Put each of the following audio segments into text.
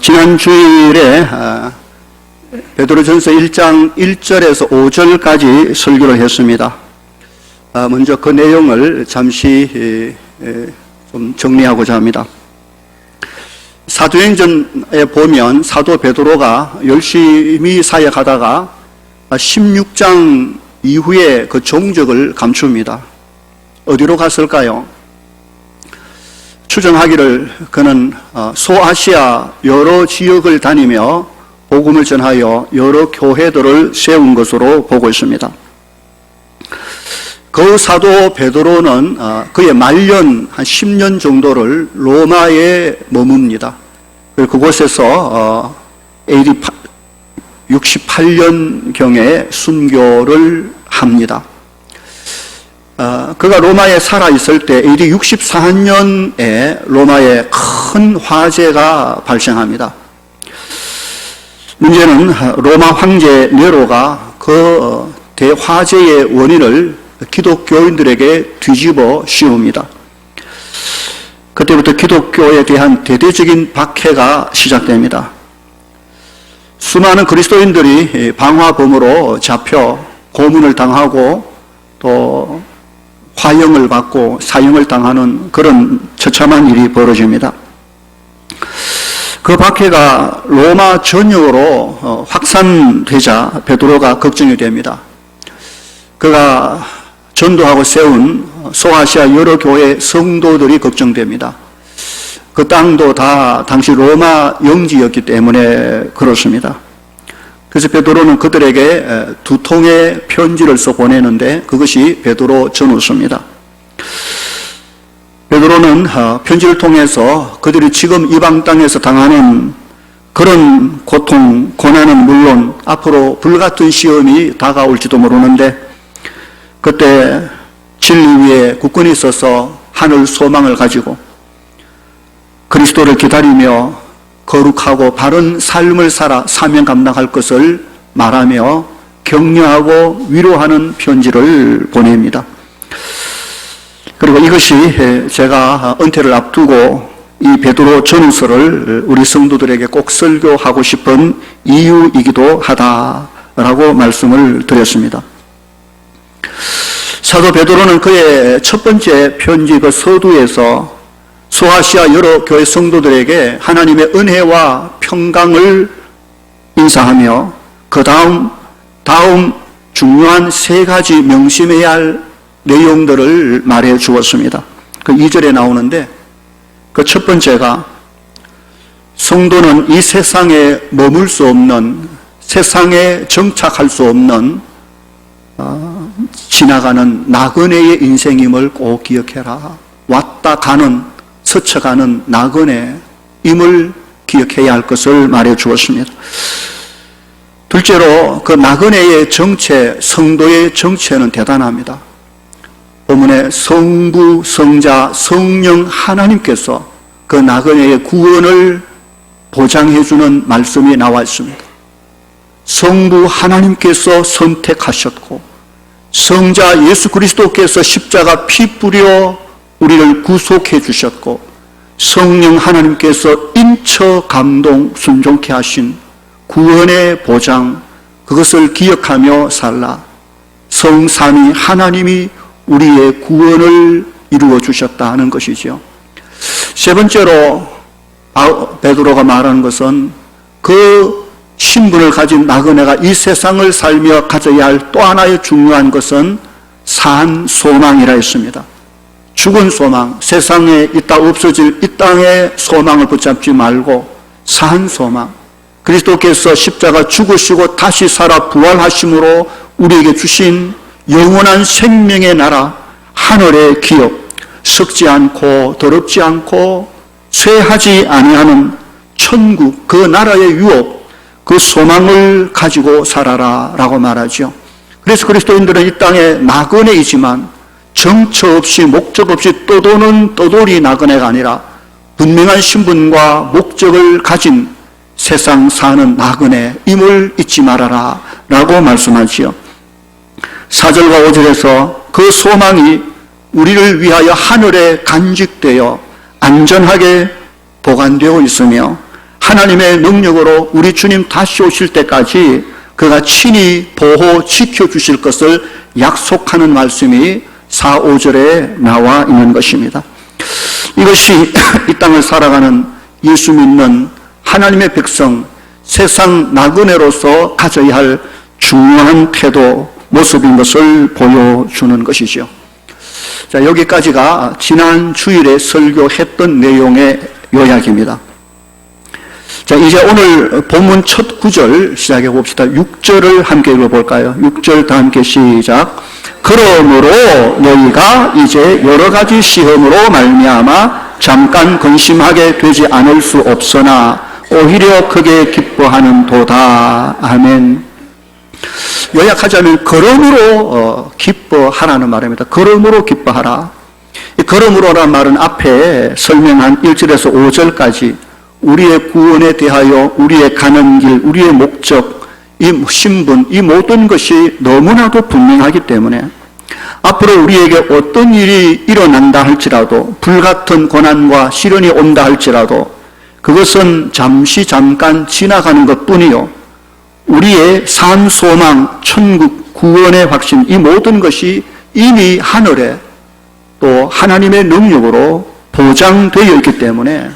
지난 주일에 베드로전서 1장 1절에서 5절까지 설교를 했습니다. 먼저 그 내용을 잠시 좀 정리하고자 합니다. 사도행전에 보면 사도 베드로가 열심히 사역하다가 16장 이후에 그 종적을 감춥니다. 어디로 갔을까요? 추정하기를 그는 소아시아 여러 지역을 다니며 복음을 전하여 여러 교회들을 세운 것으로 보고 있습니다. 그 사도 베드로는 그의 말년 한 10년 정도를 로마에 머뭅니다. 그곳에서 AD 68년경에 순교를 합니다. 그가 로마에 살아있을 때 AD 64년에 로마에 큰 화재가 발생합니다. 문제는 로마 황제 네로가 그 대화재의 원인을 기독교인들에게 뒤집어 씌웁니다. 그때부터 기독교에 대한 대대적인 박해가 시작됩니다. 수많은 그리스도인들이 방화범으로 잡혀 고문을 당하고 또 화형을 받고 사형을 당하는 그런 처참한 일이 벌어집니다. 그 박해가 로마 전역으로 확산되자 베드로가 걱정이 됩니다. 그가 전도하고 세운 소아시아 여러 교회 성도들이 걱정됩니다. 그 땅도 다 당시 로마 영지였기 때문에 그렇습니다. 그래서 베드로는 그들에게 2통의 편지를 써 보내는데 그것이 베드로 전후서입니다. 베드로는 편지를 통해서 그들이 지금 이방 땅에서 당하는 그런 고통, 고난은 물론 앞으로 불같은 시험이 다가올지도 모르는데 그때 진리 위에 굳건히 서서 하늘 소망을 가지고 그리스도를 기다리며 거룩하고 바른 삶을 살아 사명 감당할 것을 말하며 격려하고 위로하는 편지를 보냅니다. 그리고 이것이 제가 은퇴를 앞두고 이 베드로 전후서를 우리 성도들에게 꼭 설교하고 싶은 이유이기도 하다라고 말씀을 드렸습니다. 사도 베드로는 그의 첫 번째 편지 그 서두에서 소아시아 여러 교회 성도들에게 하나님의 은혜와 평강을 인사하며 그 다음 중요한 3가지 명심해야 할 내용들을 말해 주었습니다. 그 2절에 나오는데 그 첫 번째가 성도는 이 세상에 머물 수 없는, 세상에 정착할 수 없는 지나가는 나그네의 인생임을 꼭 기억해라. 왔다 가는 스쳐가는 나그네임을 기억해야 할 것을 말해 주었습니다. 둘째로 그 나그네의 정체, 성도의 정체는 대단합니다. 본문에 성부, 성자, 성령 하나님께서 그 나그네의 구원을 보장해 주는 말씀이 나와 있습니다. 성부 하나님께서 선택하셨고 성자 예수 그리스도께서 십자가 피 뿌려 우리를 구속해 주셨고 성령 하나님께서 인처 감동 순종케 하신 구원의 보장, 그것을 기억하며 살라. 성삼위 하나님이 우리의 구원을 이루어 주셨다 하는 것이죠. 세 번째로 베드로가 말하는 것은 그 신분을 가진 나그네가 이 세상을 살며 가져야 할 또 하나의 중요한 것은 산 소망이라 했습니다. 죽은 소망, 세상에 있다 없어질 이 땅의 소망을 붙잡지 말고 산 소망, 그리스도께서 십자가 죽으시고 다시 살아 부활하심으로 우리에게 주신 영원한 생명의 나라, 하늘의 기업, 썩지 않고 더럽지 않고 쇠하지 아니하는 천국, 그 나라의 유업, 그 소망을 가지고 살아라 라고 말하죠. 그래서 그리스도인들은 이 땅에 나그네이지만 정처 없이 목적 없이 떠도는 떠돌이 나그네가 아니라 분명한 신분과 목적을 가진 세상 사는 나그네임을 잊지 말아라 라고 말씀하지요. 4절과 5절에서 그 소망이 우리를 위하여 하늘에 간직되어 안전하게 보관되어 있으며 하나님의 능력으로 우리 주님 다시 오실 때까지 그가 친히 보호 지켜주실 것을 약속하는 말씀이 4, 5절에 나와 있는 것입니다. 이것이 이 땅을 살아가는 예수 믿는 하나님의 백성, 세상 나그네로서 가져야 할 중요한 태도, 모습인 것을 보여주는 것이죠. 자, 여기까지가 지난 주일에 설교했던 내용의 요약입니다. 자, 이제 오늘 본문 첫 구절 시작해 봅시다. 6절을 함께 읽어볼까요? 6절 다 함께 시작. 그러므로 너희가 이제 여러 가지 시험으로 말미암아 잠깐 근심하게 되지 않을 수 없으나 오히려 크게 기뻐하는 도다. 아멘. 요약하자면 그러므로 기뻐하라는 말입니다. 그러므로 기뻐하라. 이 그러므로라는 말은 앞에 설명한 1절에서 5절까지 우리의 구원에 대하여 우리의 가는 길, 우리의 목적, 이 신분, 이 모든 것이 너무나도 분명하기 때문에 앞으로 우리에게 어떤 일이 일어난다 할지라도, 불같은 고난과 시련이 온다 할지라도 그것은 잠깐 지나가는 것뿐이요, 우리의 삶 소망, 천국, 구원의 확신, 이 모든 것이 이미 하늘에 또 하나님의 능력으로 보장되어 있기 때문에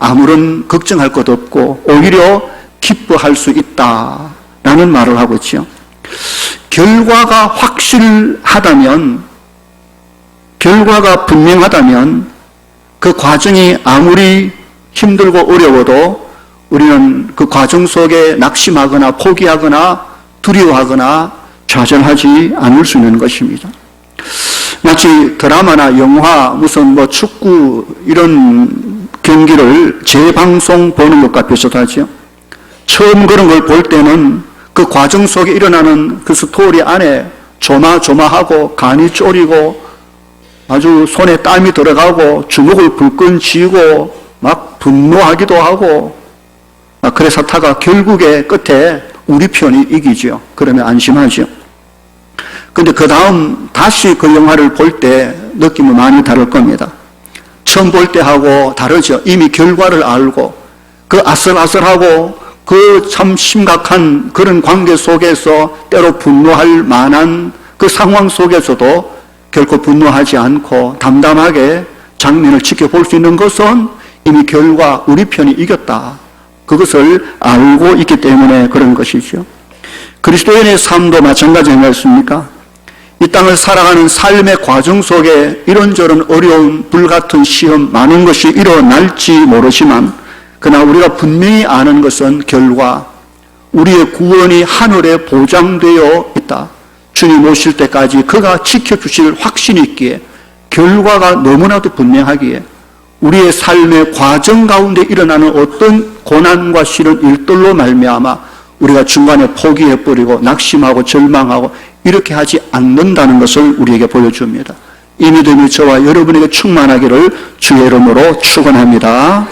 아무런 걱정할 것 없고 오히려 기뻐할 수 있다라는 말을 하고 있죠. 결과가 확실하다면, 결과가 분명하다면 그 과정이 아무리 힘들고 어려워도 우리는 그 과정 속에 낙심하거나 포기하거나 두려워하거나 좌절하지 않을 수 있는 것입니다. 마치 드라마나 영화, 무슨 축구 이런 경기를 재방송 보는 것과 비슷하죠. 처음 그런 걸 볼 때는 그 과정 속에 일어나는 그 스토리 안에 조마조마하고 간이 쪼리고 아주 손에 땀이 들어가고 주먹을 불끈 쥐고 막 분노하기도 하고 그래서 타가 결국에 끝에 우리 편이 이기죠. 그러면 안심하죠. 근데 그 다음 다시 그 영화를 볼 때 느낌은 많이 다를 겁니다. 처음 볼 때하고 다르죠. 이미 결과를 알고 그 아슬아슬하고 그 참 심각한 그런 관계 속에서 때로 분노할 만한 그 상황 속에서도 결코 분노하지 않고 담담하게 장면을 지켜볼 수 있는 것은 이미 결과 우리 편이 이겼다. 그것을 알고 있기 때문에 그런 것이죠. 그리스도인의 삶도 마찬가지 아니겠습니까? 이 땅을 살아가는 삶의 과정 속에 이런저런 어려운 불같은 시험 많은 것이 일어날지 모르지만 그러나 우리가 분명히 아는 것은 결과 우리의 구원이 하늘에 보장되어 있다. 주님 오실 때까지 그가 지켜주실 확신이 있기에 결과가 너무나도 분명하기에 우리의 삶의 과정 가운데 일어나는 어떤 고난과 시련 일들로 말미암아 우리가 중간에 포기해버리고 낙심하고 절망하고 이렇게 하지 않는다는 것을 우리에게 보여줍니다. 이 믿음이 저와 여러분에게 충만하기를 주의 이름으로 축원합니다.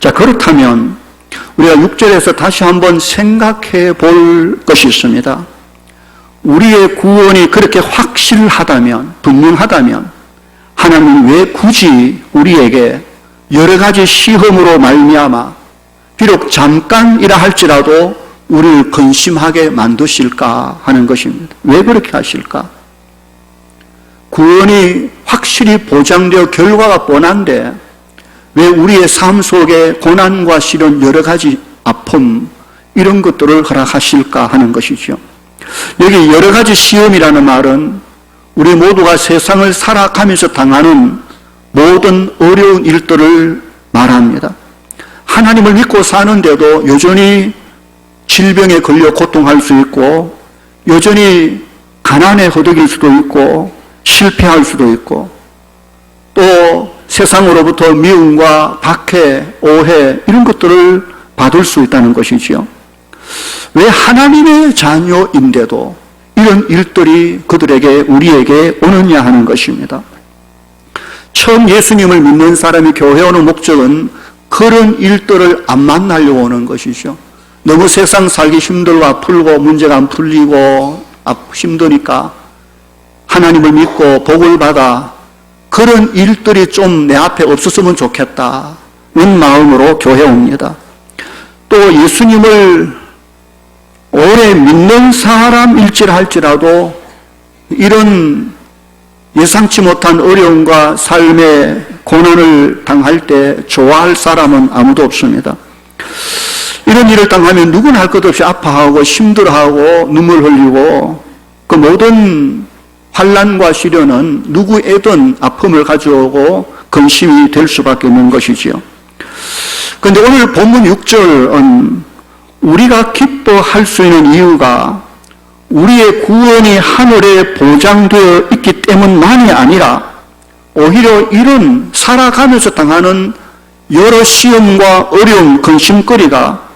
자, 그렇다면 우리가 6절에서 다시 한번 생각해 볼 것이 있습니다. 우리의 구원이 그렇게 확실하다면, 분명하다면 하나님은 왜 굳이 우리에게 여러 가지 시험으로 말미암아 비록 잠깐이라 할지라도 우리를 근심하게 만드실까 하는 것입니다. 왜 그렇게 하실까? 구원이 확실히 보장되어 결과가 뻔한데 왜 우리의 삶 속에 고난과 시련, 여러 가지 아픔 이런 것들을 허락하실까 하는 것이죠. 여기 여러 가지 시험이라는 말은 우리 모두가 세상을 살아가면서 당하는 모든 어려운 일들을 말합니다. 하나님을 믿고 사는데도 여전히 질병에 걸려 고통할 수 있고 여전히 가난에 허덕일 수도 있고 실패할 수도 있고 또 세상으로부터 미움과 박해, 오해 이런 것들을 받을 수 있다는 것이지요. 왜 하나님의 자녀인데도 이런 일들이 그들에게 우리에게 오느냐 하는 것입니다. 처음 예수님을 믿는 사람이 교회 오는 목적은 그런 일들을 안 만나려고 오는 것이죠. 너무 세상 살기 힘들고 아프고 문제가 안 풀리고 힘드니까 하나님을 믿고 복을 받아 그런 일들이 좀 내 앞에 없었으면 좋겠다. 마음으로 교회에 옵니다. 또 예수님을 오래 믿는 사람일지라도 이런 예상치 못한 어려움과 삶의 고난을 당할 때 좋아할 사람은 아무도 없습니다. 이런 일을 당하면 누구나 할 것 없이 아파하고 힘들어하고 눈물 흘리고 그 모든 환난과 시련은 누구에든 아픔을 가져오고 근심이 될 수밖에 없는 것이지요. 그런데 오늘 본문 6절은 우리가 기뻐할 수 있는 이유가 우리의 구원이 하늘에 보장되어 있기 때문만이 아니라 오히려 이런 살아가면서 당하는 여러 시험과 어려움, 근심거리가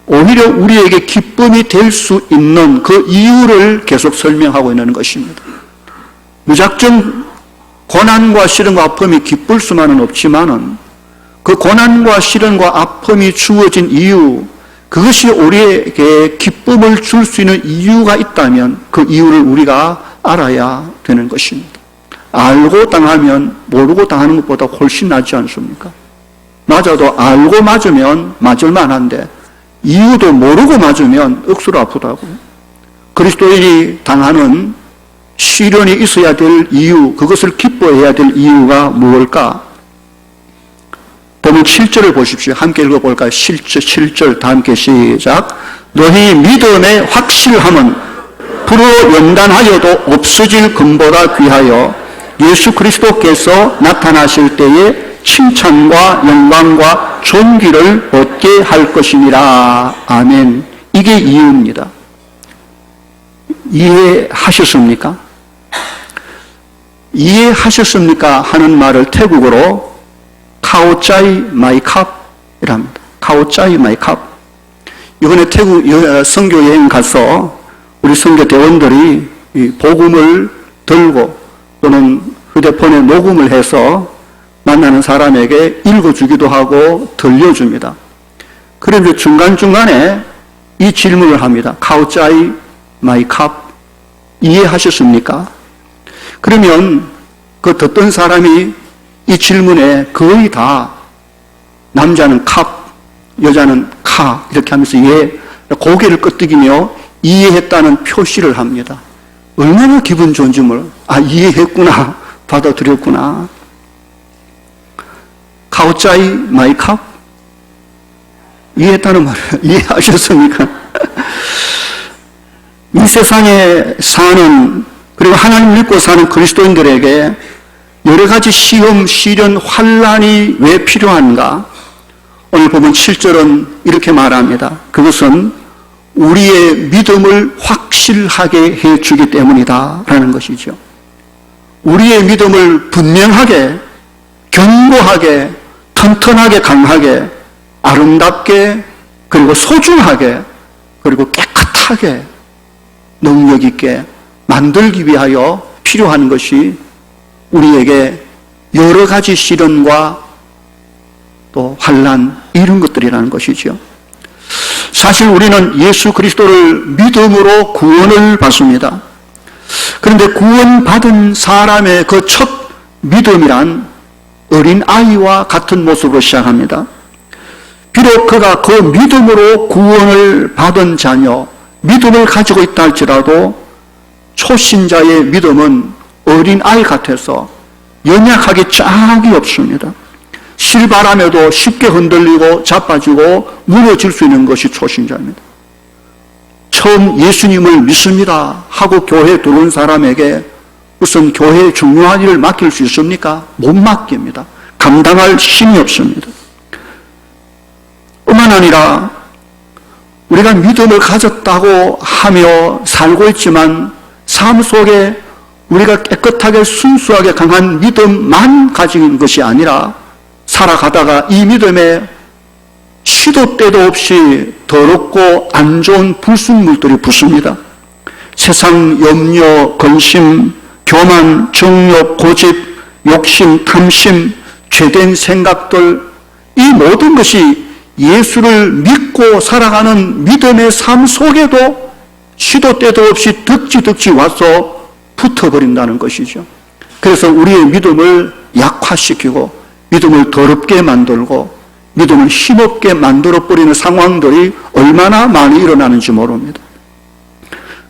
오히려 우리에게 기쁨이 될 수 있는 그 이유를 계속 설명하고 있는 것입니다. 무작정 고난과 시련과 아픔이 기쁠 수만은 없지만은 그 고난과 시련과 아픔이 주어진 이유, 그것이 우리에게 기쁨을 줄 수 있는 이유가 있다면 그 이유를 우리가 알아야 되는 것입니다. 알고 당하면 모르고 당하는 것보다 훨씬 낫지 않습니까? 맞아도 알고 맞으면 맞을 만한데 이유도 모르고 맞으면 억수로 아프다고요. 그리스도인이 당하는 시련이 있어야 될 이유, 그것을 기뻐해야 될 이유가 무엇일까? 본문 7절을 보십시오. 함께 읽어볼까요? 7절 다 함께 시작. 너희 믿음의 확실함은 불어 연단하여도 없어질 금보다 귀하여 예수 그리스도께서 나타나실 때에 칭찬과 영광과 존귀를 얻게 할 것이니라. 아멘. 이게 이유입니다. 이해하셨습니까? 이해하셨습니까? 하는 말을 태국어로 카오짜이 마이캅이라 합니다. 카오짜이 마이캅. 이번에 태국 선교 여행 가서 우리 선교 대원들이 복음을 들고 또는 휴대폰에 녹음을 해서 만나는 사람에게 읽어주기도 하고 들려줍니다. 그런데 중간중간에 이 질문을 합니다. 카오짜이 마이캅 이해하셨습니까? 그러면 그 듣던 사람이 이 질문에 거의 다 남자는 캅, 여자는 카 이렇게 하면서 고개를 끄덕이며 이해했다는 표시를 합니다. 얼마나 기분 좋은지 이해했구나, 받아들였구나. 카오짜이 마이캅 이해했다는 말을 이해하셨습니까? 이 세상에 사는 그리고 하나님 믿고 사는 그리스도인들에게 여러 가지 시험, 시련, 환난이 왜 필요한가? 오늘 보면 7절은 이렇게 말합니다. 그것은 우리의 믿음을 확실하게 해주기 때문이다 라는 것이죠. 우리의 믿음을 분명하게, 견고하게, 튼튼하게, 강하게, 아름답게, 그리고 소중하게, 그리고 깨끗하게, 능력 있게 만들기 위하여 필요한 것이 우리에게 여러 가지 시련과 또 환난 이런 것들이라는 것이죠. 사실 우리는 예수 그리스도를 믿음으로 구원을 받습니다. 그런데 구원받은 사람의 그 첫 믿음이란 어린 아이와 같은 모습으로 시작합니다. 비록 그가 그 믿음으로 구원을 받은 자녀, 믿음을 가지고 있다 할지라도 초신자의 믿음은 어린 아이 같아서 연약하기 짝이 없습니다. 실바람에도 쉽게 흔들리고 자빠지고 무너질 수 있는 것이 초신자입니다. 처음 예수님을 믿습니다 하고 교회에 들어온 사람에게 무슨 교회의 중요한 일을 맡길 수 있습니까? 못 맡깁니다. 감당할 힘이 없습니다. 뿐만 아니라 우리가 믿음을 가졌다고 하며 살고 있지만 삶 속에 우리가 깨끗하게 순수하게 강한 믿음만 가진 것이 아니라 살아가다가 이 믿음에 시도 때도 없이 더럽고 안 좋은 불순물들이 붙습니다. 세상 염려, 근심, 교만, 정욕, 고집, 욕심, 탐심, 죄된 생각들, 이 모든 것이 예수를 믿고 살아가는 믿음의 삶 속에도 시도 때도 없이 득지 와서 붙어버린다는 것이죠. 그래서 우리의 믿음을 약화시키고 믿음을 더럽게 만들고 믿음을 힘없게 만들어버리는 상황들이 얼마나 많이 일어나는지 모릅니다.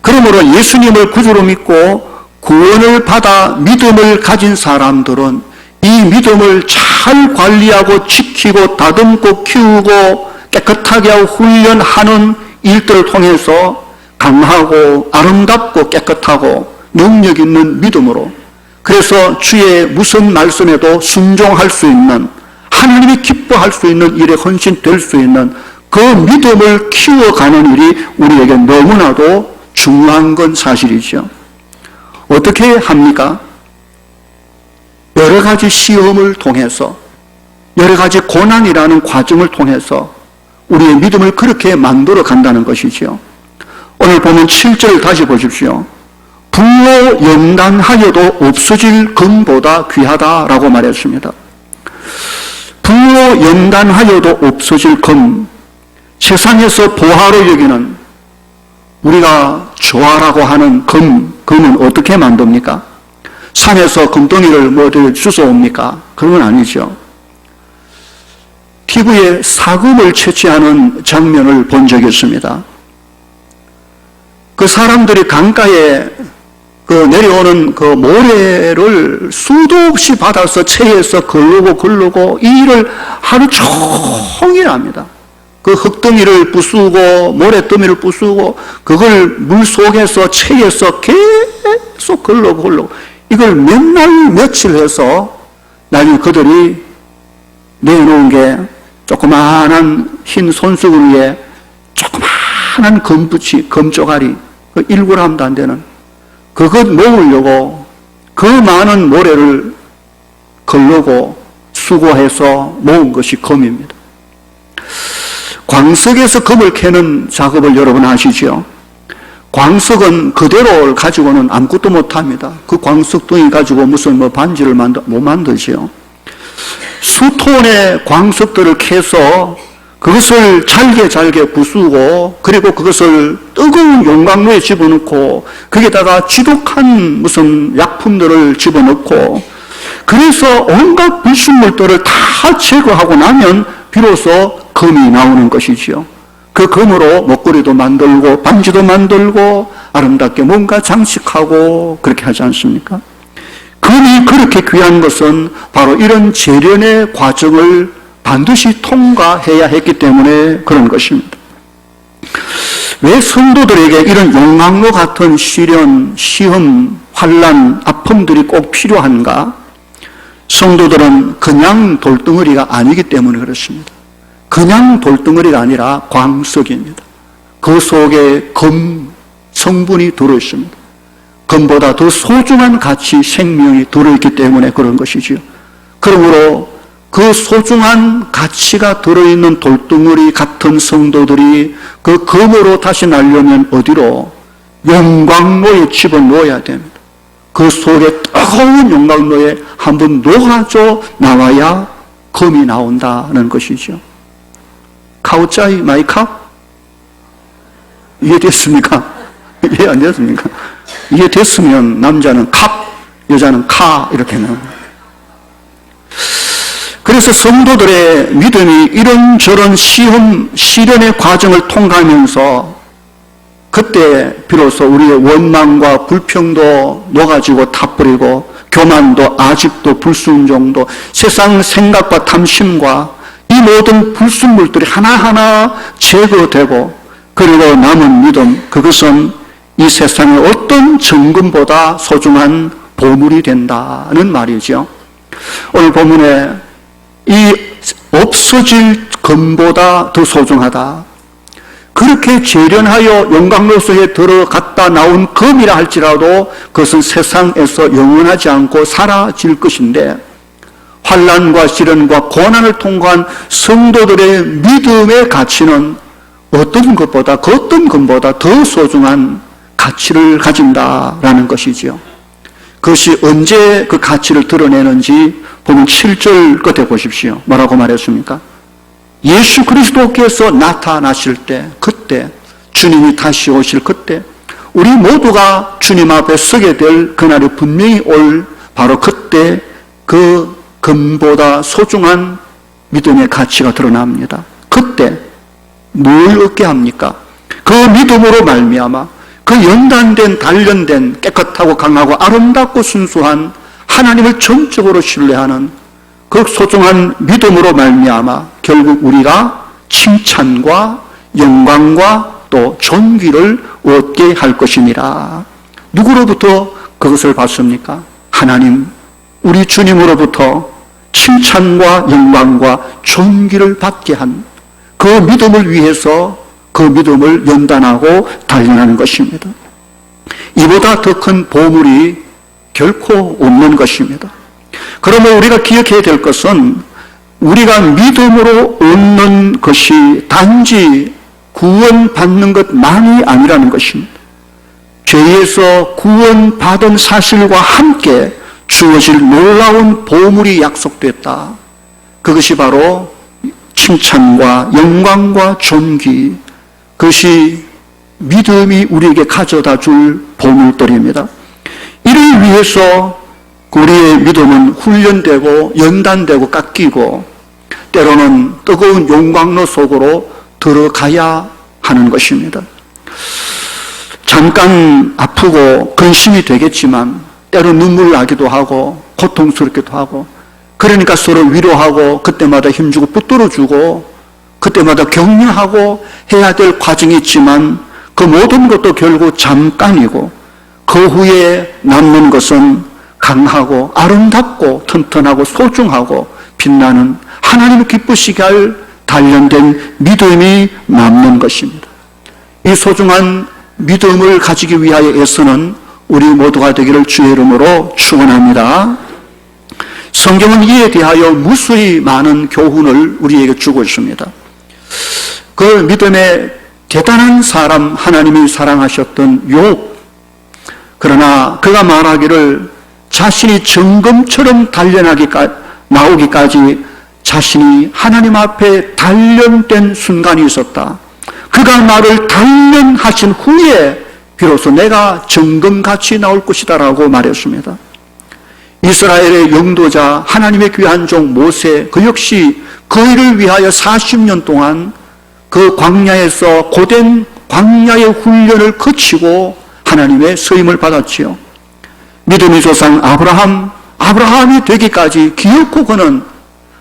그러므로 예수님을 구주로 믿고 구원을 받아 믿음을 가진 사람들은 이 믿음을 잘 관리하고 지키고 다듬고 키우고 깨끗하게 하고 훈련하는 일들을 통해서 강하고 아름답고 깨끗하고 능력 있는 믿음으로, 그래서 주의 무슨 말씀에도 순종할 수 있는, 하나님이 기뻐할 수 있는 일에 헌신될 수 있는 그 믿음을 키워가는 일이 우리에게 너무나도 중요한 건 사실이죠. 어떻게 합니까? 여러 가지 시험을 통해서, 여러 가지 고난이라는 과정을 통해서 우리의 믿음을 그렇게 만들어 간다는 것이죠. 오늘 보면 7절 다시 보십시오. 불로 연단하여도 없어질 금보다 귀하다라고 말했습니다. 불로 연단하여도 없어질 금, 세상에서 보화로 여기는, 우리가 조화라고 하는 금은 어떻게 만듭니까? 산에서 금덩이를 어디 주워옵니까? 그런 건 아니죠. TV에 사금을 채취하는 장면을 본 적이 있습니다. 그 사람들이 강가에 내려오는 그 모래를 수도 없이 받아서 채에서 걸르고 이 일을 하루 종일 합니다. 그 흙덩이를 부수고 모래더미를 부수고 그걸 물 속에서 채에서 계속 걸르고 이걸 몇 날 며칠 해서 나중에 그들이 내놓은 게 조그마한 흰 손수건 위에 조그마한 금붙이, 금조가리, 1g도 안 되는 그것 모으려고 그 많은 모래를 걸르고 수고해서 모은 것이 금입니다. 광석에서 금을 캐는 작업을 여러분 아시죠? 광석은 그대로 가지고는 아무것도 못합니다. 그 광석덩이 가지고 무슨 반지를 못 만들죠. 수톤의 광석들을 캐서 그것을 잘게 부수고, 그리고 그것을 뜨거운 용광로에 집어넣고, 거기다가 지독한 무슨 약품들을 집어넣고, 그래서 온갖 불순물들을 다 제거하고 나면 비로소 금이 나오는 것이지요. 그 금으로 목걸이도 만들고 반지도 만들고 아름답게 뭔가 장식하고 그렇게 하지 않습니까? 금이 그렇게 귀한 것은 바로 이런 재련의 과정을 반드시 통과해야 했기 때문에 그런 것입니다. 왜 성도들에게 이런 용광로 같은 시련, 시험, 환난, 아픔들이 꼭 필요한가? 성도들은 그냥 돌덩어리가 아니기 때문에 그렇습니다. 그냥 돌덩어리가 아니라 광석입니다. 그 속에 금 성분이 들어있습니다. 금보다 더 소중한 가치, 생명이 들어있기 때문에 그런 것이지요. 그러므로 그 소중한 가치가 들어있는 돌덩어리 같은 성도들이 그 금으로 다시 나려면 어디로? 용광로에 집어넣어야 됩니다. 그 속에 뜨거운 용광로에 한번 녹아져 나와야 금이 나온다는 것이죠. 카우짜이 마이카? 이해됐습니까? 이해 안 됐습니까? 이해됐으면 남자는 캅, 여자는 카 이렇게 나옵니다. 그래서 성도들의 믿음이 이런저런 시험, 시련의 과정을 통과하면서 그때 비로소 우리의 원망과 불평도 녹아지고 타버리고 교만도 아직도 불순종도 세상 생각과 탐심과 이 모든 불순물들이 하나하나 제거되고 그리고 남은 믿음, 그것은 이 세상의 어떤 정금보다 소중한 보물이 된다는 말이죠. 오늘 본문에 이 없어질 금보다 더 소중하다. 그렇게 재련하여 용광로 속에 들어갔다 나온 금이라 할지라도 그것은 세상에서 영원하지 않고 사라질 것인데 환난과 시련과 고난을 통과한 성도들의 믿음의 가치는 어떤 것보다, 그 어떤 금보다 더 소중한 가치를 가진다라는 것이지요. 그것이 언제 그 가치를 드러내는지 보면 7절 끝에 보십시오. 뭐라고 말했습니까? 예수 그리스도께서 나타나실 때, 그때 주님이 다시 오실 그때 우리 모두가 주님 앞에 서게 될 그날이 분명히 올 바로 그때 그 금보다 소중한 믿음의 가치가 드러납니다. 그때 뭘 얻게 합니까? 그 믿음으로 말미암아 그 연단된 단련된 깨끗하고 강하고 아름답고 순수한 하나님을 전적으로 신뢰하는 그 소중한 믿음으로 말미암아 결국 우리가 칭찬과 영광과 또 존귀를 얻게 할 것이니라. 누구로부터 그것을 받습니까? 하나님, 우리 주님으로부터 칭찬과 영광과 존귀를 받게 한 그 믿음을 위해서 그 믿음을 연단하고 단련하는 것입니다. 이보다 더 큰 보물이 결코 없는 것입니다. 그러면 우리가 기억해야 될 것은 우리가 믿음으로 얻는 것이 단지 구원받는 것만이 아니라는 것입니다. 죄에서 구원받은 사실과 함께 주어질 놀라운 보물이 약속됐다. 그것이 바로 칭찬과 영광과 존귀, 그것이 믿음이 우리에게 가져다 줄 보물들입니다. 이를 위해서 우리의 믿음은 훈련되고 연단되고 깎이고 때로는 뜨거운 용광로 속으로 들어가야 하는 것입니다. 잠깐 아프고 근심이 되겠지만 때로 눈물 나기도 하고 고통스럽기도 하고 그러니까 서로 위로하고 그때마다 힘주고 붙들어주고 그때마다 격려하고 해야 될 과정이 있지만 그 모든 것도 결국 잠깐이고 그 후에 남는 것은 강하고 아름답고 튼튼하고 소중하고 빛나는 하나님을 기쁘시게 할 단련된 믿음이 남는 것입니다. 이 소중한 믿음을 가지기 위하여 애쓰는 우리 모두가 되기를 주의 이름으로 축원합니다. 성경은 이에 대하여 무수히 많은 교훈을 우리에게 주고 있습니다. 그 믿음의 대단한 사람, 하나님이 사랑하셨던 욥, 그러나 그가 말하기를 자신이 정금처럼 나오기까지 자신이 하나님 앞에 단련된 순간이 있었다. 그가 나를 단련하신 후에 비로소 내가 정금같이 나올 것이다라고 말했습니다. 이스라엘의 영도자 하나님의 귀한 종 모세, 그 역시 그 일을 위하여 40년 동안 그 광야에서 고된 광야의 훈련을 거치고 하나님의 서임을 받았지요. 믿음의 조상 아브라함이 되기까지 기어코 그는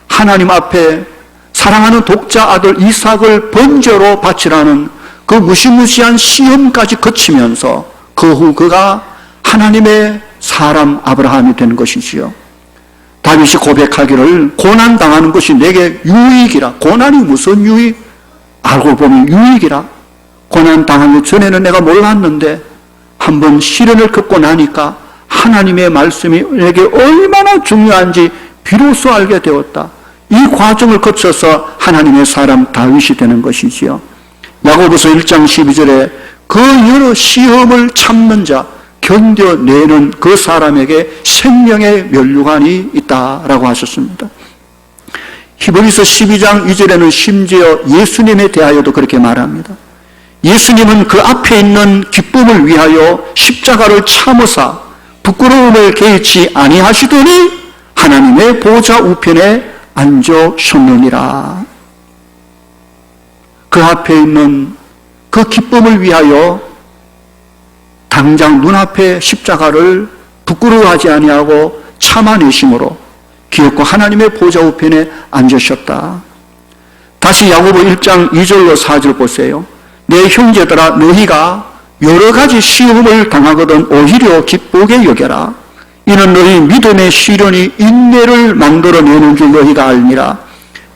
하나님 앞에 사랑하는 독자 아들 이삭을 번제로 바치라는 그 무시무시한 시험까지 거치면서 그 후 그가 하나님의 사람 아브라함이 된 것이지요. 다윗이 고백하기를 고난당하는 것이 내게 유익이라. 고난이 무슨 유익? 알고 보면 유익이라. 고난당하기 전에는 내가 몰랐는데 한번 시련을 겪고 나니까 하나님의 말씀이 내게 얼마나 중요한지 비로소 알게 되었다. 이 과정을 거쳐서 하나님의 사람 다윗이 되는 것이지요. 야고보서 1장 12절에 그 여러 시험을 참는 자, 견뎌내는 그 사람에게 생명의 면류관이 있다라고 하셨습니다. 히브리서 12장 2절에는 심지어 예수님에 대하여도 그렇게 말합니다. 예수님은 그 앞에 있는 기쁨을 위하여 십자가를 참으사 부끄러움을 개의치 아니하시더니 하나님의 보좌 우편에 앉으셨느니라. 그 앞에 있는 그 기쁨을 위하여 당장 눈앞에 십자가를 부끄러워하지 아니하고 참아내심으로 기어코 하나님의 보좌 우편에 앉으셨다. 다시 야고보 1장 2절로 4절 보세요. 내 형제들아 너희가 여러 가지 시험을 당하거든 오히려 기쁘게 여겨라. 이는 너희 믿음의 시련이 인내를 만들어내는 줄 너희가 알미라.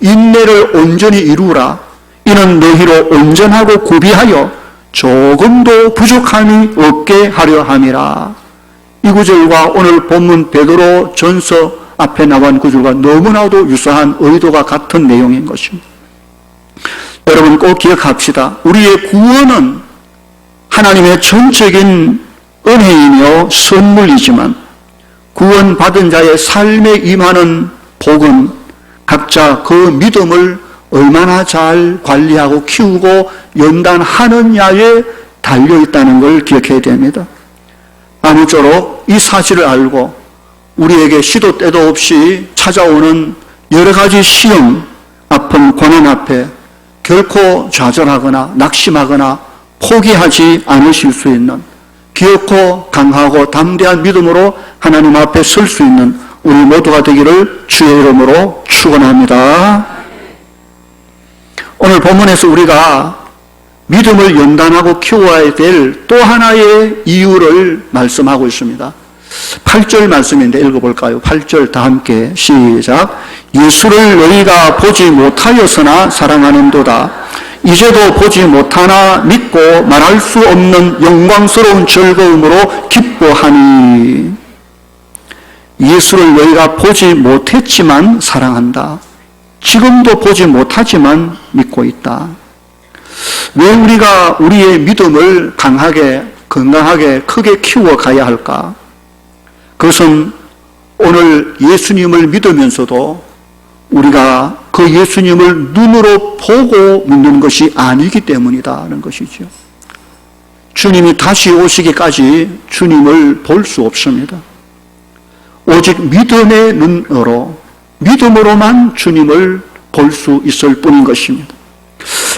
인내를 온전히 이루라. 이는 너희로 온전하고 구비하여 조금도 부족함이 없게 하려 함이라. 이 구절과 오늘 본문 베드로 전서 앞에 나온 구절과 너무나도 유사한 의도가 같은 내용인 것입니다. 여러분 꼭 기억합시다. 우리의 구원은 하나님의 전적인 은혜이며 선물이지만 구원받은 자의 삶에 임하는 복은 각자 그 믿음을 얼마나 잘 관리하고 키우고 연단하느냐에 달려있다는 걸 기억해야 됩니다. 아무쪼록 이 사실을 알고 우리에게 시도 때도 없이 찾아오는 여러 가지 시험, 아픈 고난 앞에 결코 좌절하거나 낙심하거나 포기하지 않으실 수 있는 기어코 강하고 담대한 믿음으로 하나님 앞에 설 수 있는 우리 모두가 되기를 주의 이름으로 축원합니다. 오늘 본문에서 우리가 믿음을 연단하고 키워야 될 또 하나의 이유를 말씀하고 있습니다. 8절 말씀인데 읽어볼까요? 8절 다 함께 시작. 예수를 너희가 보지 못하였으나 사랑하는도다. 이제도 보지 못하나 믿고 말할 수 없는 영광스러운 즐거움으로 기뻐하니. 예수를 너희가 보지 못했지만 사랑한다. 지금도 보지 못하지만 믿고 있다. 왜 우리가 우리의 믿음을 강하게, 건강하게, 크게 키워가야 할까? 그것은 오늘 예수님을 믿으면서도 우리가 그 예수님을 눈으로 보고 믿는 것이 아니기 때문이다는 것이죠. 주님이 다시 오시기까지 주님을 볼 수 없습니다. 오직 믿음의 눈으로, 믿음으로만 주님을 볼 수 있을 뿐인 것입니다.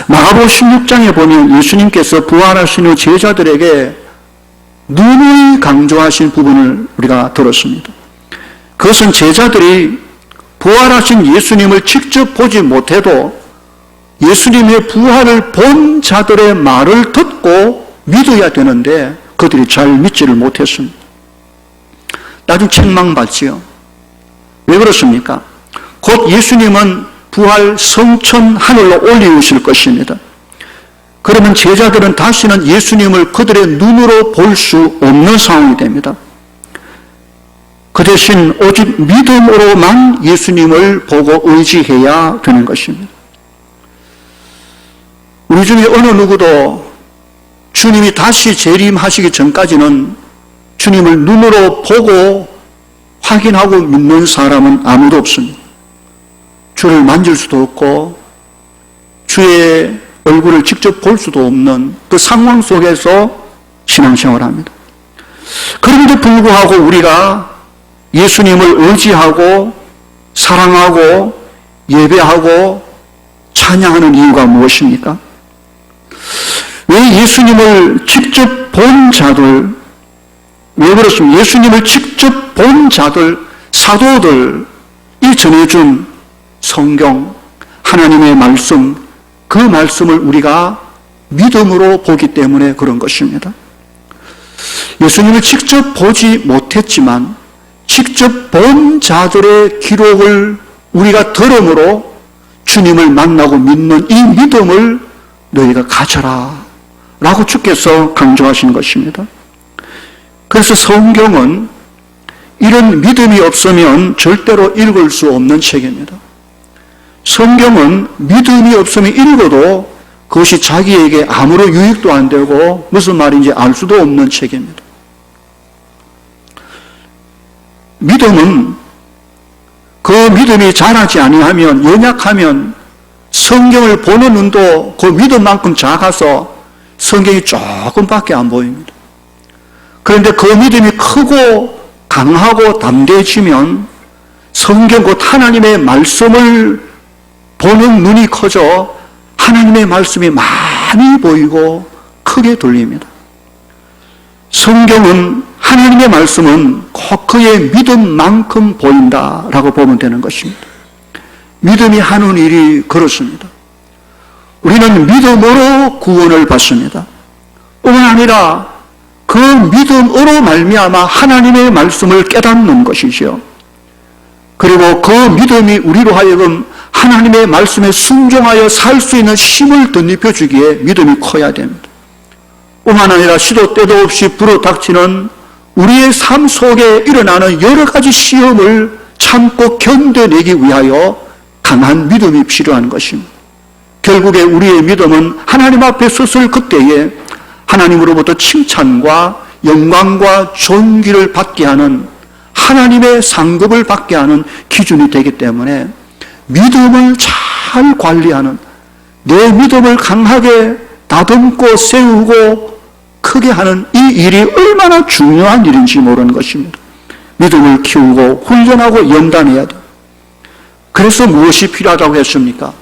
마가복음 16장에 보면 예수님께서 부활하신 후 제자들에게 눈을 강조하신 부분을 우리가 들었습니다. 그것은 제자들이 부활하신 예수님을 직접 보지 못해도 예수님의 부활을 본 자들의 말을 듣고 믿어야 되는데 그들이 잘 믿지를 못했습니다. 나중 책망받지요. 왜 그렇습니까? 곧 예수님은 부활 성천 하늘로 올리우실 것입니다. 그러면 제자들은 다시는 예수님을 그들의 눈으로 볼 수 없는 상황이 됩니다. 그 대신 오직 믿음으로만 예수님을 보고 의지해야 되는 것입니다. 우리 중에 어느 누구도 주님이 다시 재림하시기 전까지는 주님을 눈으로 보고 확인하고 믿는 사람은 아무도 없습니다. 주를 만질 수도 없고 주의 얼굴을 직접 볼 수도 없는 그 상황 속에서 신앙생활을 합니다. 그런데도 불구하고 우리가 예수님을 의지하고 사랑하고 예배하고 찬양하는 이유가 무엇입니까? 왜 예수님을 직접 본 자들, 왜 그렇습니까? 예수님을 직접 본 자들, 사도들이 전해준 성경, 하나님의 말씀, 그 말씀을 우리가 믿음으로 보기 때문에 그런 것입니다. 예수님을 직접 보지 못했지만 직접 본 자들의 기록을 우리가 들음으로 주님을 만나고 믿는 이 믿음을 너희가 가져라 라고 주께서 강조하신 것입니다. 그래서 성경은 이런 믿음이 없으면 절대로 읽을 수 없는 책입니다. 성경은 믿음이 없으면 읽어도 그것이 자기에게 아무런 유익도 안 되고 무슨 말인지 알 수도 없는 책입니다. 믿음은 그 믿음이 자라지 아니하면, 연약하면 성경을 보는 눈도 그 믿음만큼 작아서 성경이 조금밖에 안 보입니다. 그런데 그 믿음이 크고 강하고 담대해지면 성경 곧 하나님의 말씀을 보는 눈이 커져 하나님의 말씀이 많이 보이고 크게 들립니다. 성경은, 하나님의 말씀은 꼭 그의 믿음만큼 보인다라고 보면 되는 것입니다. 믿음이 하는 일이 그렇습니다. 우리는 믿음으로 구원을 받습니다. 뿐만 아니라 그 믿음으로 말미암아 하나님의 말씀을 깨닫는 것이죠. 그리고 그 믿음이 우리로 하여금 하나님의 말씀에 순종하여 살 수 있는 힘을 덧입혀 주기에 믿음이 커야 됩니다. 뿐만 아니라 시도 때도 없이 불어닥치는 우리의 삶 속에 일어나는 여러 가지 시험을 참고 견뎌내기 위하여 강한 믿음이 필요한 것입니다. 결국에 우리의 믿음은 하나님 앞에 섰을 그때에 하나님으로부터 칭찬과 영광과 존귀를 받게 하는, 하나님의 상급을 받게 하는 기준이 되기 때문에 믿음을 잘 관리하는, 내 믿음을 강하게 다듬고 세우고 크게 하는 이 일이 얼마나 중요한 일인지 모르는 것입니다. 믿음을 키우고 훈련하고 연단해야 돼요. 그래서 무엇이 필요하다고 했습니까?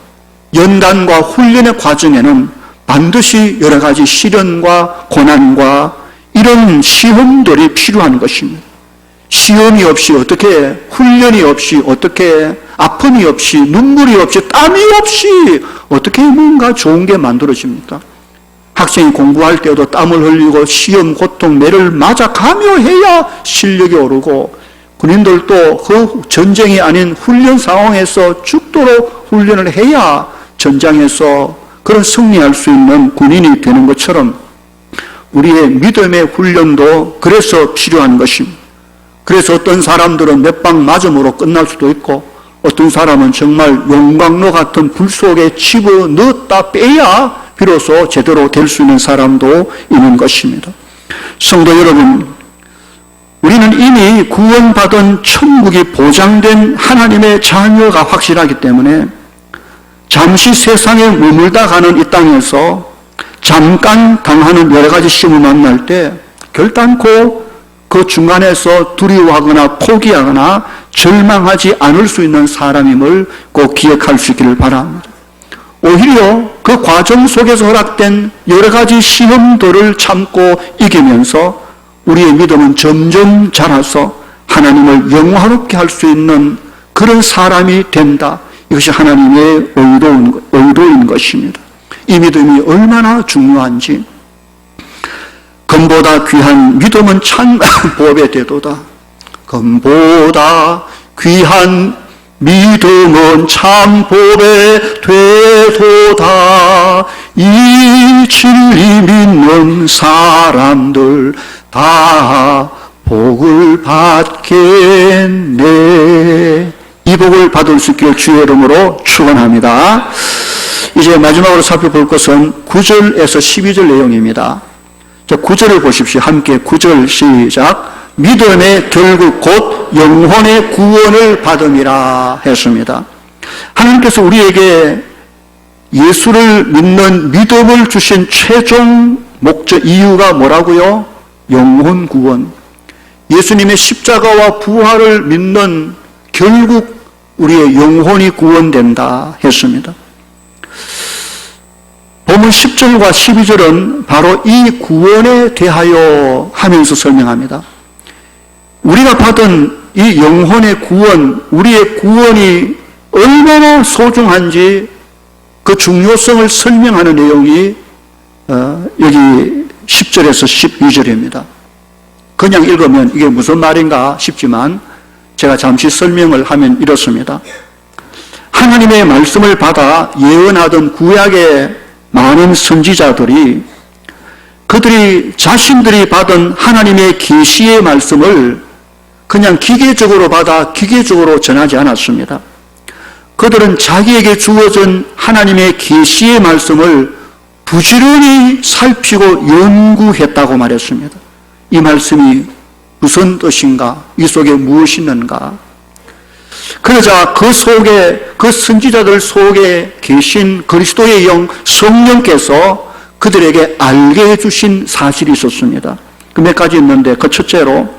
연단과 훈련의 과정에는 반드시 여러 가지 시련과 고난과 이런 시험들이 필요한 것입니다. 시험이 없이 어떻게, 훈련이 없이 어떻게, 아픔이 없이, 눈물이 없이, 땀이 없이 어떻게 뭔가 좋은 게 만들어집니까? 학생이 공부할 때도 땀을 흘리고 시험, 고통, 매를 맞아가며 해야 실력이 오르고, 군인들도 그 전쟁이 아닌 훈련 상황에서 죽도록 훈련을 해야 전장에서 그런 승리할 수 있는 군인이 되는 것처럼 우리의 믿음의 훈련도 그래서 필요한 것입니다. 그래서 어떤 사람들은 몇 방 맞음으로 끝날 수도 있고 어떤 사람은 정말 용광로 같은 불 속에 집어넣었다 빼야 비로소 제대로 될 수 있는 사람도 있는 것입니다. 성도 여러분, 우리는 이미 구원받은 천국이 보장된 하나님의 자녀가 확실하기 때문에 잠시 세상에 머물다 가는 이 땅에서 잠깐 당하는 여러 가지 시험을 만날 때 결단코 그 중간에서 두려워하거나 포기하거나 절망하지 않을 수 있는 사람임을 꼭 기억할 수 있기를 바랍니다. 오히려 그 과정 속에서 허락된 여러 가지 시험들을 참고 이기면서 우리의 믿음은 점점 자라서 하나님을 영화롭게 할 수 있는 그런 사람이 된다. 이것이 하나님의 의도인 것입니다. 이 믿음이 얼마나 중요한지, 금보다 귀한 믿음은 참 보배 되도다. 금보다 귀한 믿음은 참 보배 되도다. 이 진리 믿는 사람들 다 복을 받겠네. 이 복을 받을 수 있기를 주의 이름으로 축원합니다. 이제 마지막으로 살펴볼 것은 9절에서 12절 내용입니다. 자, 9절을 보십시오. 함께 9절 시작. 믿음의 결국 곧 영혼의 구원을 받음이라 했습니다. 하나님께서 우리에게 예수를 믿는 믿음을 주신 최종 목적 이유가 뭐라고요? 영혼 구원. 예수님의 십자가와 부활을 믿는 결국 우리의 영혼이 구원된다 했습니다. 본문 10절과 12절은 바로 이 구원에 대하여 하면서 설명합니다. 우리가 받은 이 영혼의 구원, 우리의 구원이 얼마나 소중한지 그 중요성을 설명하는 내용이 여기 10절에서 12절입니다. 그냥 읽으면 이게 무슨 말인가 싶지만 제가 잠시 설명을 하면 이렇습니다. 하나님의 말씀을 받아 예언하던 구약의 많은 선지자들이 그들이 자신들이 받은 하나님의 계시의 말씀을 그냥 기계적으로 받아 기계적으로 전하지 않았습니다. 그들은 자기에게 주어진 하나님의 계시의 말씀을 부지런히 살피고 연구했다고 말했습니다. 이 말씀이 무슨 뜻인가? 이 속에 무엇이 있는가? 그러자 그 속에, 그 선지자들 속에 계신 그리스도의 영 성령께서 그들에게 알게 해주신 사실이 있었습니다. 그 몇 가지 있는데 그 첫째로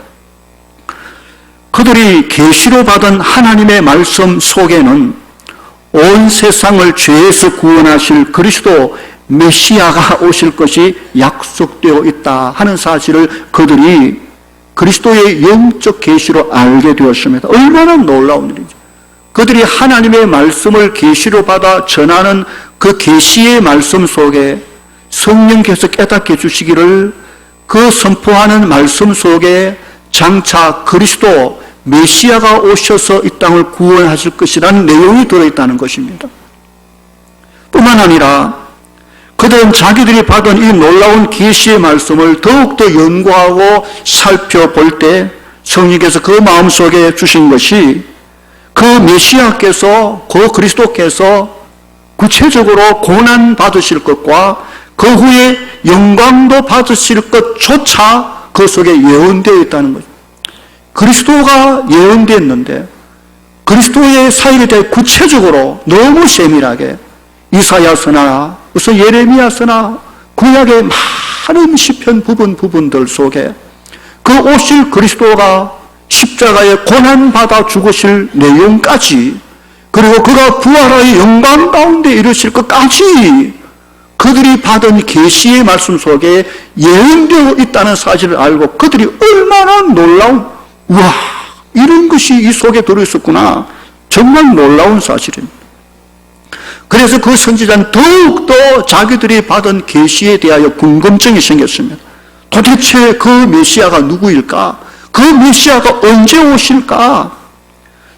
그들이 계시로 받은 하나님의 말씀 속에는 온 세상을 죄에서 구원하실 그리스도 메시아가 오실 것이 약속되어 있다 하는 사실을 그들이 그리스도의 영적 계시로 알게 되었습니다. 얼마나 놀라운 일이죠. 그들이 하나님의 말씀을 계시로 받아 전하는 그 계시의 말씀 속에 성령께서 깨닫게 해주시기를 그 선포하는 말씀 속에 장차 그리스도 메시아가 오셔서 이 땅을 구원하실 것이라는 내용이 들어있다는 것입니다. 뿐만 아니라 그들은 자기들이 받은 이 놀라운 계시의 말씀을 더욱더 연구하고 살펴볼 때 성령께서 그 마음속에 주신 것이 그 메시아께서, 그 그리스도께서 구체적으로 고난 받으실 것과 그 후에 영광도 받으실 것조차 그 속에 예언되어 있다는 거죠. 그리스도가 예언되었는데 그리스도의 사역에 대해 구체적으로 너무 세밀하게 이사야서나 무슨 예레미야서나 구약의 많은 시편 부분들 속에 그 오실 그리스도가 십자가에 고난받아 죽으실 내용까지 그리고 그가 부활하여 영광 가운데 이르실 것까지 그들이 받은 계시의 말씀 속에 예언되어 있다는 사실을 알고 그들이 얼마나 놀라운, 와, 이런 것이 이 속에 들어있었구나. 정말 놀라운 사실입니다. 그래서 그 선지자는 더욱더 자기들이 받은 계시에 대하여 궁금증이 생겼습니다. 도대체 그 메시아가 누구일까? 그 메시아가 언제 오실까?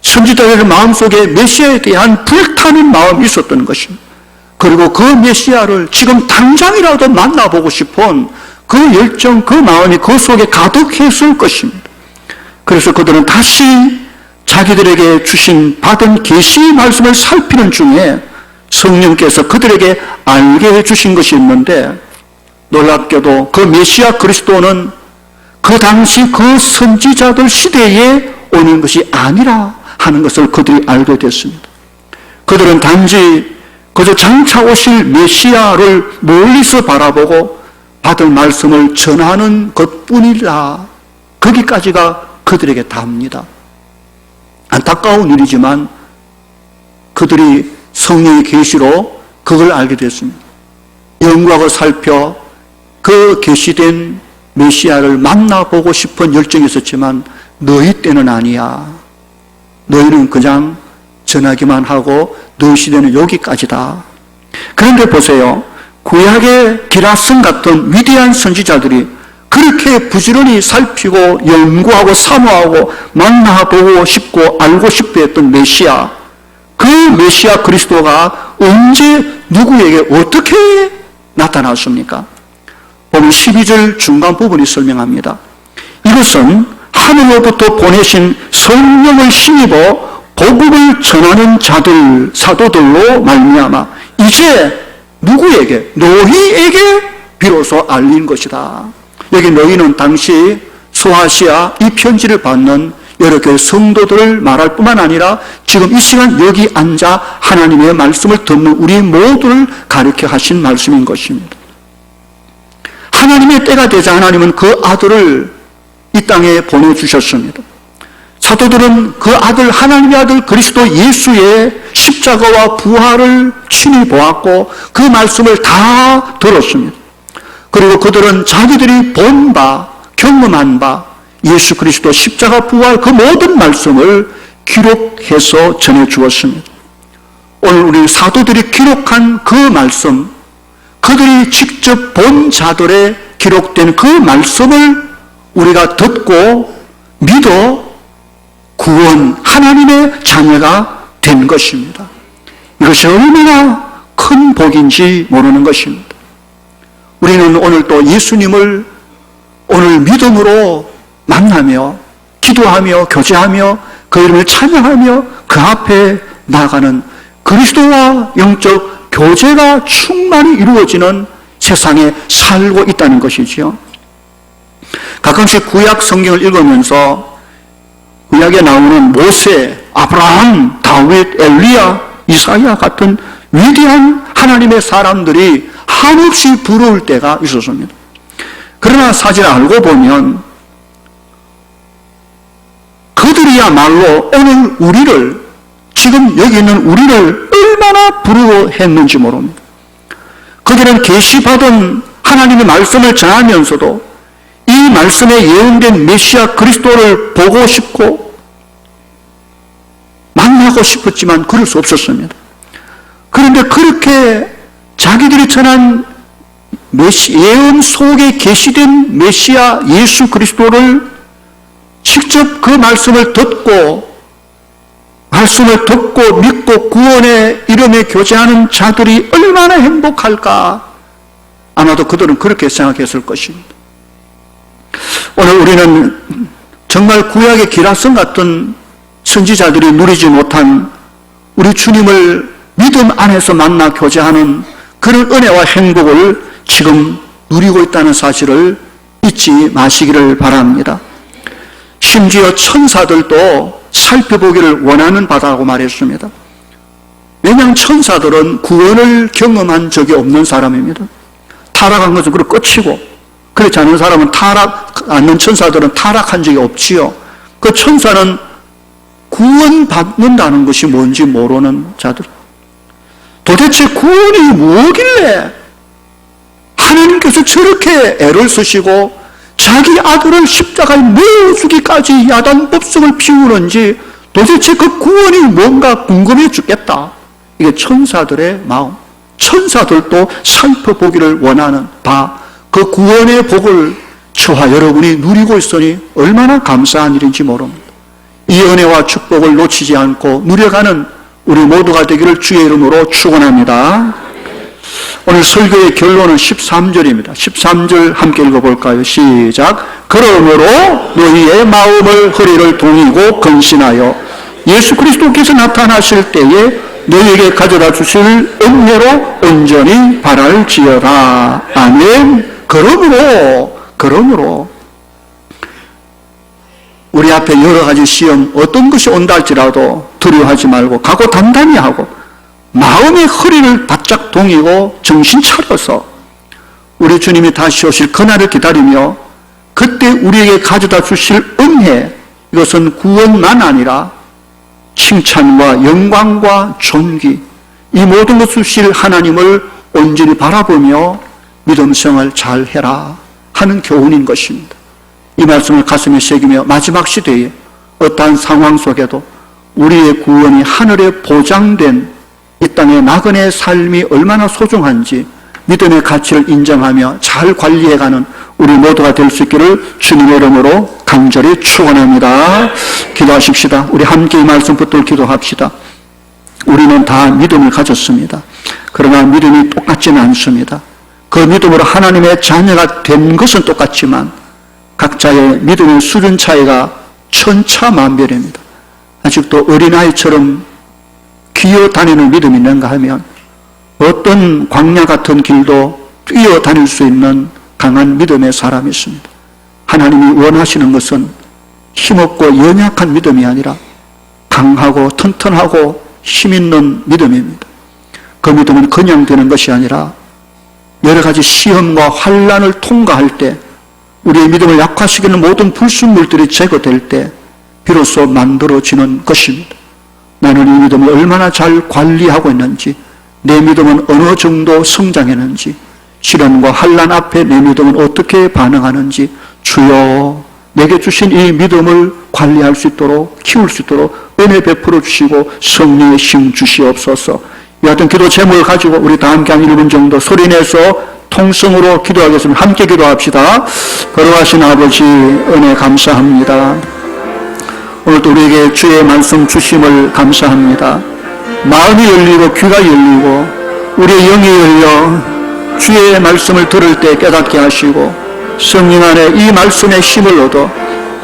선지자들의 마음속에 메시아에 대한 불타는 마음이 있었던 것입니다. 그리고 그 메시아를 지금 당장이라도 만나보고 싶은 그 열정, 그 마음이 그 속에 가득했을 것입니다. 그래서 그들은 다시 자기들에게 주신 받은 계시의 말씀을 살피는 중에 성령께서 그들에게 알게 해주신 것이 있는데, 놀랍게도 그 메시아 그리스도는 그 당시 그 선지자들 시대에 오는 것이 아니라 하는 것을 그들이 알게 됐습니다. 그들은 단지 그저 장차 오실 메시아를 멀리서 바라보고 받을 말씀을 전하는 것뿐이라, 거기까지가 그들에게 답니다. 안타까운 일이지만 그들이 성령의 계시로 그걸 알게 됐습니다. 영광을 살펴 그 계시된 메시아를 만나보고 싶은 열정이 있었지만 너희 때는 아니야. 너희는 그냥 전하기만 하고 너희 시대는 여기까지다. 그런데 보세요. 구약의 기라성 같은 위대한 선지자들이 그렇게 부지런히 살피고 연구하고 사모하고 만나보고 싶고 알고 싶어 했던 메시아, 그 메시아 그리스도가 언제 누구에게 어떻게 나타났습니까? 보면 12절 중간 부분이 설명합니다. 이것은 하늘로부터 보내신 성령을 힘입어 복음을 전하는 자들, 사도들로 말미암아 이제 누구에게? 너희에게 비로소 알린 것이다. 여기 너희는 당시 소아시아 이 편지를 받는 여러 교회 성도들을 말할 뿐만 아니라 지금 이 시간 여기 앉아 하나님의 말씀을 듣는 우리 모두를 가르쳐 하신 말씀인 것입니다. 하나님의 때가 되자 하나님은 그 아들을 이 땅에 보내주셨습니다. 사도들은 그 아들, 하나님의 아들 그리스도 예수의 십자가와 부활을 친히 보았고 그 말씀을 다 들었습니다. 그리고 그들은 자기들이 본 바, 경험한 바, 예수 그리스도 십자가 부활 그 모든 말씀을 기록해서 전해주었습니다. 오늘 우리 사도들이 기록한 그 말씀, 그들이 직접 본 자들의 기록된 그 말씀을 우리가 듣고 믿어 구원, 하나님의 자녀가 된 것입니다. 이것이 얼마나 큰 복인지 모르는 것입니다. 우리는 오늘 또 예수님을 오늘 믿음으로 만나며 기도하며 교제하며 그 이름을 찬양하며 그 앞에 나아가는 그리스도와 영적 교제가 충만히 이루어지는 세상에 살고 있다는 것이지요. 가끔씩 구약 성경을 읽으면서 구약에 나오는 모세, 아브라함, 다윗, 엘리야, 이사야 같은 위대한 하나님의 사람들이 한없이 부러울 때가 있었습니다. 그러나 사실 알고 보면 그들이야말로 오늘 우리를, 지금 여기 있는 우리를 얼마나 부러워했는지 모릅니다. 그들은 계시받은 하나님의 말씀을 전하면서도 이 말씀에 예언된 메시아 그리스도를 보고 싶고 만나고 싶었지만 그럴 수 없었습니다. 그런데 그렇게 자기들이 전한 예언 속에 계시된 메시아 예수 그리스도를 직접 그 말씀을 듣고 믿고 구원의 이름에 교제하는 자들이 얼마나 행복할까? 아마도 그들은 그렇게 생각했을 것입니다. 오늘 우리는 정말 구약의 기라성 같은 선지자들이 누리지 못한 우리 주님을 믿음 안에서 만나 교제하는 그런 은혜와 행복을 지금 누리고 있다는 사실을 잊지 마시기를 바랍니다. 심지어 천사들도 살펴보기를 원하는 바다라고 말했습니다. 왜냐하면 천사들은 구원을 경험한 적이 없는 사람입니다. 타락한 것은 그로 끝이고, 그렇지 않은 사람은 않는 천사들은 타락한 적이 없지요. 그 천사는 구원받는다는 것이 뭔지 모르는 자들. 도대체 구원이 뭐길래 하나님께서 저렇게 애를 쓰시고 자기 아들을 십자가에 내어주기까지 야단법석을 피우는지 도대체 그 구원이 뭔가 궁금해 죽겠다. 이게 천사들의 마음. 천사들도 살펴보기를 원하는 바, 그 구원의 복을 저와 여러분이 누리고 있으니 얼마나 감사한 일인지 모릅니다. 이 은혜와 축복을 놓치지 않고 누려가는 우리 모두가 되기를 주의 이름으로 축원합니다. 오늘 설교의 결론은 13절입니다. 13절 함께 읽어볼까요? 시작. 그러므로 너희의 마음을 허리를 동이고 근신하여 예수 그리스도께서 나타나실 때에 너희에게 가져다 주실 은혜로 온전히 바랄지어다. 아멘. 그러므로 우리 앞에 여러 가지 시험 어떤 것이 온다 할지라도 두려워하지 말고 각오 단단히 하고 마음의 허리를 바짝 동이고 정신 차려서 우리 주님이 다시 오실 그날을 기다리며 그때 우리에게 가져다 주실 은혜, 이것은 구원만 아니라 칭찬과 영광과 존귀, 이 모든 것을 주실 하나님을 온전히 바라보며 믿음 생활 잘 해라 하는 교훈인 것입니다. 이 말씀을 가슴에 새기며 마지막 시대에 어떠한 상황 속에도 우리의 구원이 하늘에 보장된 이 땅의 나그네의 삶이 얼마나 소중한지 믿음의 가치를 인정하며 잘 관리해가는 우리 모두가 될 수 있기를 주님의 이름으로 간절히 축원합니다. 기도하십시다. 우리 함께 이 말씀 붙들고 기도합시다. 우리는 다 믿음을 가졌습니다. 그러나 믿음이 똑같지는 않습니다. 그 믿음으로 하나님의 자녀가 된 것은 똑같지만 각자의 믿음의 수준 차이가 천차만별입니다. 아직도 어린아이처럼 기어다니는 믿음이 있는가 하면 어떤 광야 같은 길도 뛰어다닐 수 있는 강한 믿음의 사람이 있습니다. 하나님이 원하시는 것은 힘없고 연약한 믿음이 아니라 강하고 튼튼하고 힘있는 믿음입니다. 그 믿음은 그냥 되는 것이 아니라 여러 가지 시험과 환난을 통과할 때 우리의 믿음을 약화시키는 모든 불순물들이 제거될 때 비로소 만들어지는 것입니다. 나는 이 믿음을 얼마나 잘 관리하고 있는지, 내 믿음은 어느 정도 성장했는지, 시련과 환난 앞에 내 믿음은 어떻게 반응하는지 주여 내게 주신 이 믿음을 관리할 수 있도록 키울 수 있도록 은혜 베풀어 주시고 성령의 힘 주시옵소서. 이 같은 기도 제목을 가지고 우리 다 함께 한 1분 정도 소리내서 통성으로 기도하겠습니다. 함께 기도합시다. 거룩하신 아버지 은혜 감사합니다. 오늘도 우리에게 주의 말씀 주심을 감사합니다. 마음이 열리고 귀가 열리고 우리의 영이 열려 주의 말씀을 들을 때 깨닫게 하시고 성령 안에 이 말씀의 힘을 얻어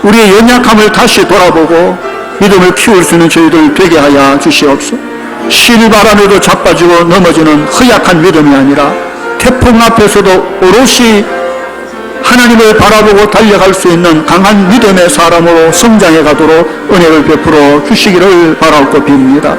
우리의 연약함을 다시 돌아보고 믿음을 키울 수 있는 저희들 되게 하여 주시옵소서. 실바람에도 자빠지고 넘어지는 허약한 믿음이 아니라 태풍 앞에서도 오롯이 하나님을 바라보고 달려갈 수 있는 강한 믿음의 사람으로 성장해 가도록 은혜를 베풀어 주시기를 바라고 빕니다.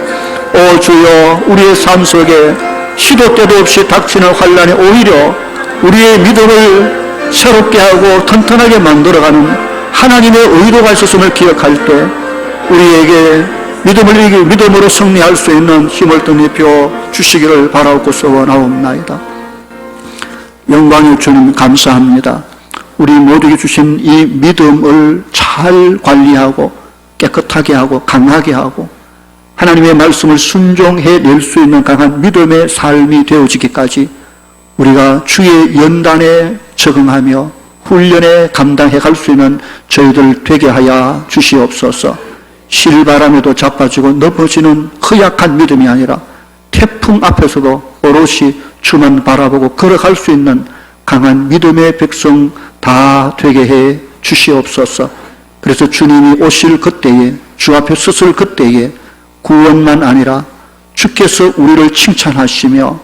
오 주여, 우리의 삶 속에 시도 때도 없이 닥치는 환난이 오히려 우리의 믿음을 새롭게 하고 튼튼하게 만들어가는 하나님의 의도가 있었음을 기억할 때 우리에게 믿음을 이길 믿음으로 승리할 수 있는 힘을 덧입혀 주시기를 바라고 소원하옵나이다. 영광의 주님 감사합니다. 우리 모두에게 주신 이 믿음을 잘 관리하고 깨끗하게 하고 강하게 하고 하나님의 말씀을 순종해 낼 수 있는 강한 믿음의 삶이 되어지기까지 우리가 주의 연단에 적응하며 훈련에 감당해 갈 수 있는 저희들 되게 하여 주시옵소서. 실바람에도 자빠지고 넘어지는 허약한 믿음이 아니라 태풍 앞에서도 오롯이 주만 바라보고 걸어갈 수 있는 강한 믿음의 백성 다 되게 해 주시옵소서. 그래서 주님이 오실 그때에, 주 앞에 섰을 그때에 구원만 아니라 주께서 우리를 칭찬하시며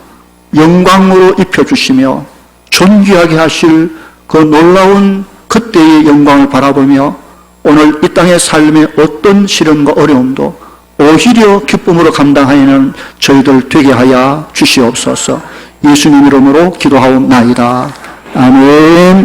영광으로 입혀주시며 존귀하게 하실 그 놀라운 그때의 영광을 바라보며 오늘 이 땅의 삶의 어떤 시련과 어려움도 오히려 기쁨으로 감당하는 저희들 되게 하여 주시옵소서. 예수님 이름으로 기도하옵나이다. 아멘.